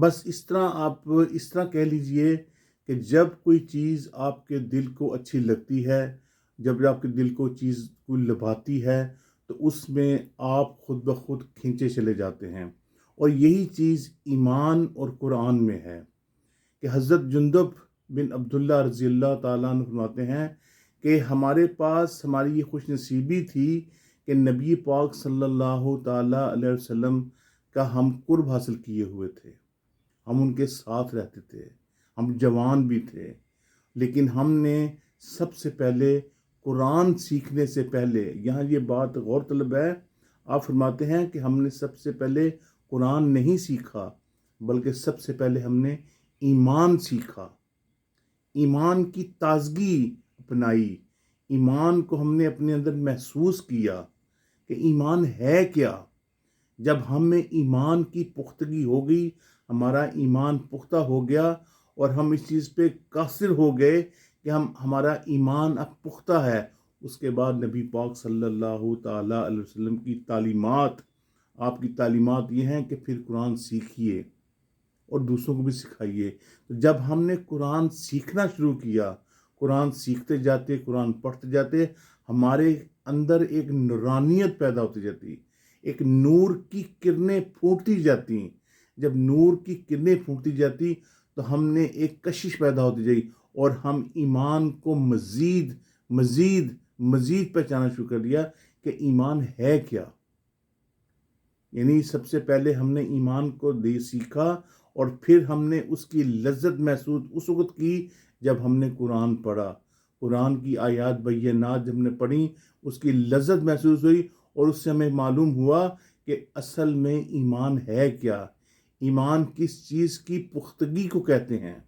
بس اس طرح کہہ لیجئے کہ جب کوئی چیز آپ کے دل کو اچھی لگتی ہے، جب آپ کے دل کو چیز کو لبھاتی ہے، تو اس میں آپ خود بخود کھینچے چلے جاتے ہیں۔ اور یہی چیز ایمان اور قرآن میں ہے کہ حضرت جندب بن عبداللہ رضی اللہ تعالیٰ عنہ فرماتے ہیں کہ ہمارے پاس ہماری یہ خوش نصیبی تھی کہ نبی پاک صلی اللہ تعالیٰ علیہ وسلم کا ہم قرب حاصل کیے ہوئے تھے، ہم ان کے ساتھ رہتے تھے، ہم جوان بھی تھے، لیکن ہم نے سب سے پہلے قرآن سیکھنے سے پہلے، یہاں یہ بات غور طلب ہے، آپ فرماتے ہیں کہ ہم نے سب سے پہلے قرآن نہیں سیکھا، بلکہ سب سے پہلے ہم نے ایمان سیکھا، ایمان کی تازگی اپنائی، ایمان کو ہم نے اپنے اندر محسوس کیا کہ ایمان ہے کیا۔ جب ہمیں ایمان کی پختگی ہو گئی، ہمارا ایمان پختہ ہو گیا اور ہم اس چیز پہ قاصر ہو گئے کہ ہمارا ایمان اب پختہ ہے، اس کے بعد نبی پاک صلی اللہ تعالیٰ علیہ وسلم کی تعلیمات، آپ کی تعلیمات یہ ہیں کہ پھر قرآن سیکھیے اور دوسروں کو بھی سکھائیے۔ تو جب ہم نے قرآن سیکھنا شروع کیا، قرآن سیکھتے جاتے، قرآن پڑھتے جاتے، ہمارے اندر ایک نورانیت پیدا ہوتی جاتی، ایک نور کی کرنیں پھوٹتی جاتی۔ جب نور کی کرنیں پھوٹتی جاتی تو ہم نے ایک کشش پیدا ہوتی جائی اور ہم ایمان کو مزید مزید مزید پہچانا شروع کر دیا کہ ایمان ہے کیا۔ یعنی سب سے پہلے ہم نے ایمان کو سیکھا اور پھر ہم نے اس کی لذت محسوس اس وقت کی جب ہم نے قرآن پڑھا، قرآن کی آیات بینات جب ہم نے پڑھی، اس کی لذت محسوس ہوئی اور اس سے ہمیں معلوم ہوا کہ اصل میں ایمان ہے کیا، ایمان کس چیز کی پختگی کو کہتے ہیں۔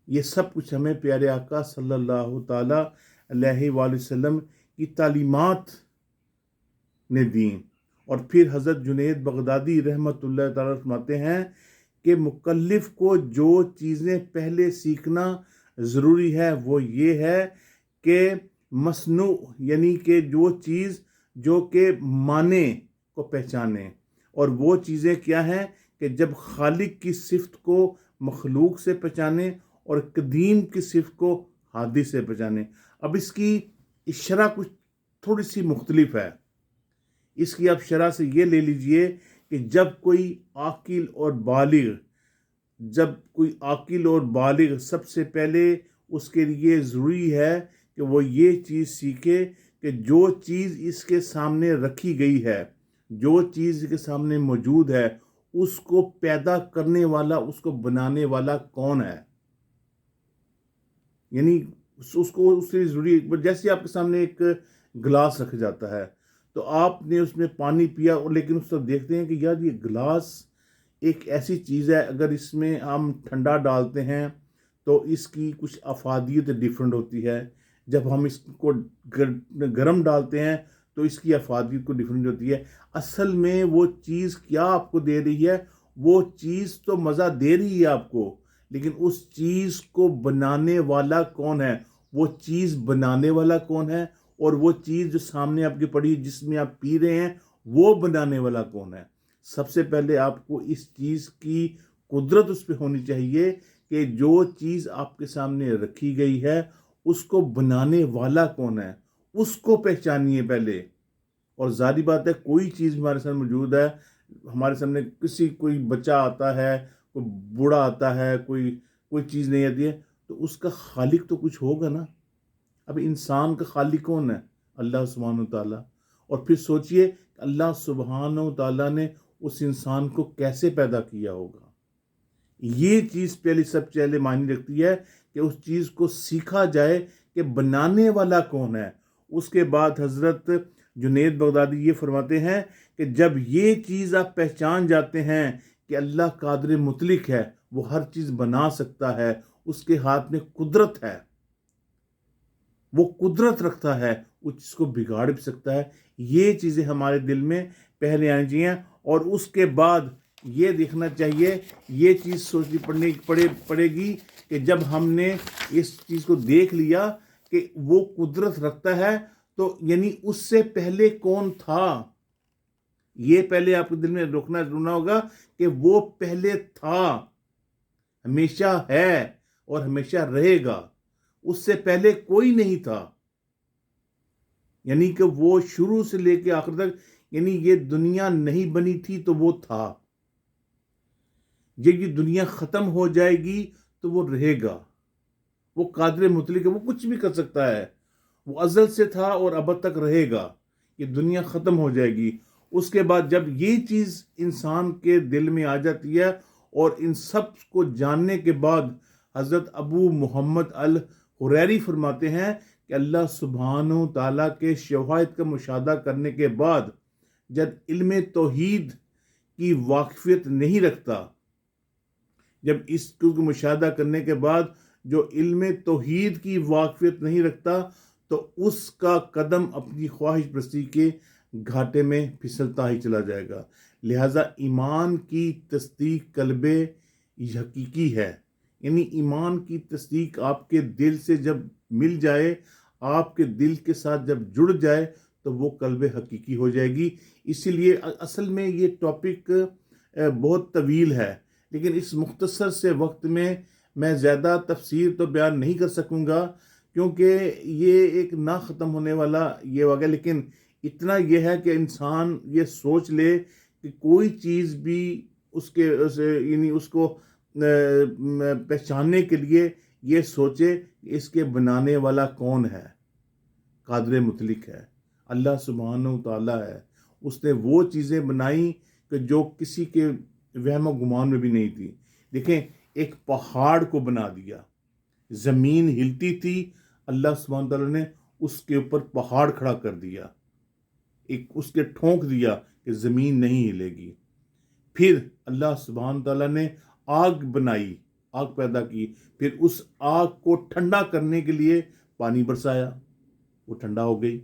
یہ سب کچھ ہمیں پیارے آقا صلی اللہ تعالی علیہ وآلہ وسلم کی تعلیمات نے دیں۔ اور پھر حضرت جنید بغدادی رحمۃ اللہ تعالیٰ فرماتے ہیں کہ مکلف کو جو چیزیں پہلے سیکھنا ضروری ہے وہ یہ ہے کہ مصنوع، یعنی کہ جو چیز جو کہ معنی کو پہچانے، اور وہ چیزیں کیا ہیں کہ جب خالق کی صفت کو مخلوق سے پہچانے اور قدیم کی صفت کو حادث سے پہچانے۔ اب اس کی شرح کچھ تھوڑی سی مختلف ہے۔ اس کی آپ شرح سے یہ لے لیجئے کہ جب کوئی عاقل اور بالغ سب سے پہلے اس کے لیے ضروری ہے کہ وہ یہ چیز سیکھے کہ جو چیز اس کے سامنے رکھی گئی ہے، جو چیز اس کے سامنے موجود ہے، اس کو پیدا کرنے والا، اس کو بنانے والا کون ہے۔ یعنی اس سے ضروری، جیسے آپ کے سامنے ایک گلاس رکھا جاتا ہے تو آپ نے اس میں پانی پیا، لیکن اس وقت دیکھتے ہیں کہ یار یہ گلاس ایک ایسی چیز ہے، اگر اس میں ہم ٹھنڈا ڈالتے ہیں تو اس کی کچھ افادیت ڈیفرنٹ ہوتی ہے، جب ہم اس کو گرم ڈالتے ہیں تو اس کی افادیت کو ڈیفرنٹ ہوتی ہے۔ اصل میں وہ چیز کیا آپ کو دے رہی ہے؟ وہ چیز تو مزہ دے رہی ہے آپ کو، لیکن اس چیز کو بنانے والا کون ہے؟ وہ چیز بنانے والا کون ہے؟ اور وہ چیز جو سامنے آپ کی پڑی، جس میں آپ پی رہے ہیں، وہ بنانے والا کون ہے؟ سب سے پہلے آپ کو اس چیز کی قدرت اس پہ ہونی چاہیے کہ جو چیز آپ کے سامنے رکھی گئی ہے اس کو بنانے والا کون ہے، اس کو پہچانیے پہلے۔ اور ظاہری بات ہے کوئی چیز ہمارے سامنے موجود ہے، ہمارے سامنے کوئی بچہ آتا ہے، کوئی بوڑھا آتا ہے، کوئی چیز نہیں آتی ہے، تو اس کا خالق تو کچھ ہوگا نا۔ اب انسان کا خالق کون ہے؟ اللہ سبحانہ و تعالیٰ۔ اور پھر سوچئے اللہ سبحانہ و تعالیٰ نے اس انسان کو کیسے پیدا کیا ہوگا۔ یہ چیز سب پہلے معنی رکھتی ہے کہ اس چیز کو سیکھا جائے کہ بنانے والا کون ہے۔ اس کے بعد حضرت جنید بغدادی یہ فرماتے ہیں کہ جب یہ چیز آپ پہچان جاتے ہیں کہ اللہ قادر مطلق ہے، وہ ہر چیز بنا سکتا ہے، اس کے ہاتھ میں قدرت ہے، وہ قدرت رکھتا ہے، اس چیز کو بگاڑ بھی سکتا ہے، یہ چیزیں ہمارے دل میں پہلے آنی چاہیے۔ اور اس کے بعد یہ دیکھنا چاہیے، یہ چیز سوچنی پڑے گی کہ جب ہم نے اس چیز کو دیکھ لیا کہ وہ قدرت رکھتا ہے، تو یعنی اس سے پہلے کون تھا؟ یہ پہلے آپ کے دل میں رکنا ہوگا کہ وہ پہلے تھا، ہمیشہ ہے اور ہمیشہ رہے گا، اس سے پہلے کوئی نہیں تھا، یعنی کہ وہ شروع سے لے کے آخر تک، یعنی یہ دنیا نہیں بنی تھی تو وہ تھا، جب یہ دنیا ختم ہو جائے گی تو وہ رہے گا، وہ قادر مطلق ہے، وہ کچھ بھی کر سکتا ہے، وہ ازل سے تھا اور ابد تک رہے گا، یہ دنیا ختم ہو جائے گی۔ اس کے بعد جب یہ چیز انسان کے دل میں آ جاتی ہے اور ان سب کو جاننے کے بعد حضرت ابو محمد الحریری فرماتے ہیں کہ اللہ سبحانہ و تعالیٰ کے شواہد کا مشاہدہ کرنے کے بعد جب علم توحید کی واقفیت نہیں رکھتا، جب اس کو مشاہدہ کرنے کے بعد جو علم توحید کی واقفیت نہیں رکھتا تو اس کا قدم اپنی خواہش پرستی کے گھاٹے میں پھسلتا ہی چلا جائے گا۔ لہذا ایمان کی تصدیق قلب حقیقی ہے، یعنی ایمان کی تصدیق آپ کے دل سے جب مل جائے، آپ کے دل کے ساتھ جب جڑ جائے تو وہ قلب حقیقی ہو جائے گی۔ اسی لیے اصل میں یہ ٹاپک بہت طویل ہے، لیکن اس مختصر سے وقت میں زیادہ تفسیر تو بیان نہیں کر سکوں گا، کیونکہ یہ ایک نہ ختم ہونے والا یہ واقعہ، لیکن اتنا یہ ہے کہ انسان یہ سوچ لے کہ کوئی چیز بھی یعنی اس کو پہچاننے کے لیے یہ سوچے کہ اس کے بنانے والا کون ہے، قادر مطلق ہے، اللہ سبحانہ و تعالیٰ ہے۔ اس نے وہ چیزیں بنائی کہ جو کسی کے وہم و گمان میں بھی نہیں تھی۔ دیکھیں، ایک پہاڑ کو بنا دیا، زمین ہلتی تھی، اللہ سبحانہ تعالیٰ نے اس کے اوپر پہاڑ کھڑا کر دیا، ایک اس کے ٹھونک دیا کہ زمین نہیں ہلے گی۔ پھر اللہ سبحانہ تعالیٰ نے آگ بنائی، آگ پیدا کی، پھر اس آگ کو ٹھنڈا کرنے کے لیے پانی برسایا، وہ ٹھنڈا ہو گئی۔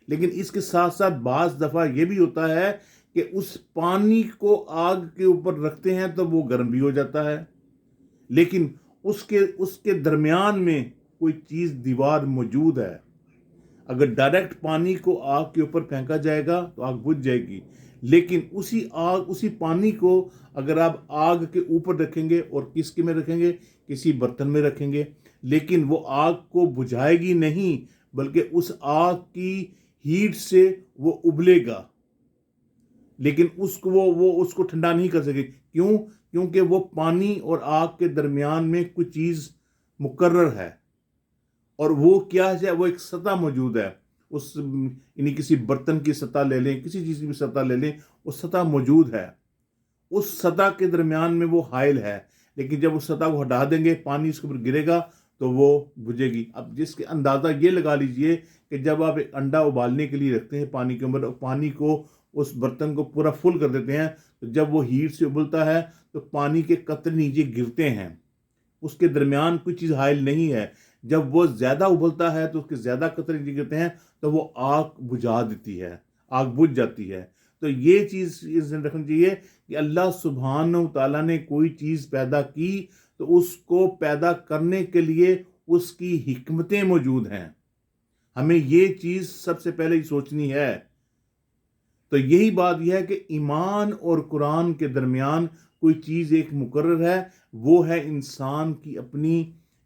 لیکن اس کے ساتھ ساتھ بعض دفعہ یہ بھی ہوتا ہے کہ اس پانی کو آگ کے اوپر رکھتے ہیں تو وہ گرم بھی ہو جاتا ہے، لیکن اس کے درمیان میں کوئی چیز دیوار موجود ہے۔ اگر ڈائریکٹ پانی کو آگ کے اوپر پھینکا جائے گا تو آگ بجھ جائے گی، لیکن اسی پانی کو اگر آپ آگ کے اوپر رکھیں گے اور کس کے میں رکھیں گے، کسی برتن میں رکھیں گے، لیکن وہ آگ کو بجھائے گی نہیں، بلکہ اس آگ کی ہیٹ سے وہ ابلے گا، لیکن وہ اس کو ٹھنڈا نہیں کر سکے۔ کیوں؟ کیونکہ وہ پانی اور آگ کے درمیان میں کوئی چیز مقرر ہے، اور وہ کیا ہے؟ وہ ایک سطح موجود ہے، یعنی کسی برتن کی سطح لے لیں، کسی چیز کی بھی سطح لے لیں، وہ سطح موجود ہے، اس سطح کے درمیان میں وہ حائل ہے، لیکن جب اس سطح کو ہٹا دیں گے، پانی اس کے اوپر گرے گا تو وہ بجھے گی۔ اب جس کے اندازہ یہ لگا لیجئے کہ جب آپ ایک انڈا ابالنے کے لیے رکھتے ہیں پانی کے اندر، اور پانی کو اس برتن کو پورا فل کر دیتے ہیں، تو جب وہ ہیٹ سے ابلتا ہے تو پانی کے قطرے نیچے گرتے ہیں، اس کے درمیان کوئی چیز حائل نہیں ہے۔ جب وہ زیادہ ابلتا ہے تو اس کے زیادہ قطرے نیچے گرتے ہیں تو وہ آگ بجھا دیتی ہے، آگ بجھ جاتی ہے۔ تو یہ چیز رکھنی چاہیے کہ اللہ سبحانہ و تعالیٰ نے کوئی چیز پیدا کی تو اس کو پیدا کرنے کے لیے اس کی حکمتیں موجود ہیں، ہمیں یہ چیز سب سے پہلے ہی سوچنی ہے۔ تو یہی بات یہ ہے کہ ایمان اور قرآن کے درمیان کوئی چیز ایک مقرر ہے، وہ ہے انسان کی اپنی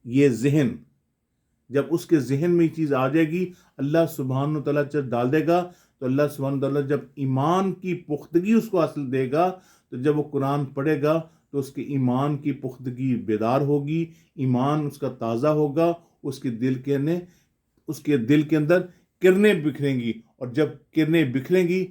یہ ذہن۔ جب اس کے ذہن میں یہ چیز آ جائے گی، اللہ سبحانہ و تعالیٰ جب ڈال دے گا، تو اللہ سبحانہ و تعالیٰ جب ایمان کی پختگی اس کو حاصل دے گا، تو جب وہ قرآن پڑھے گا تو اس کے ایمان کی پختگی بیدار ہوگی، ایمان اس کا تازہ ہوگا، اس کے دل کے اندر کرنیں بکھریں گی، اور جب کرنیں بکھریں گی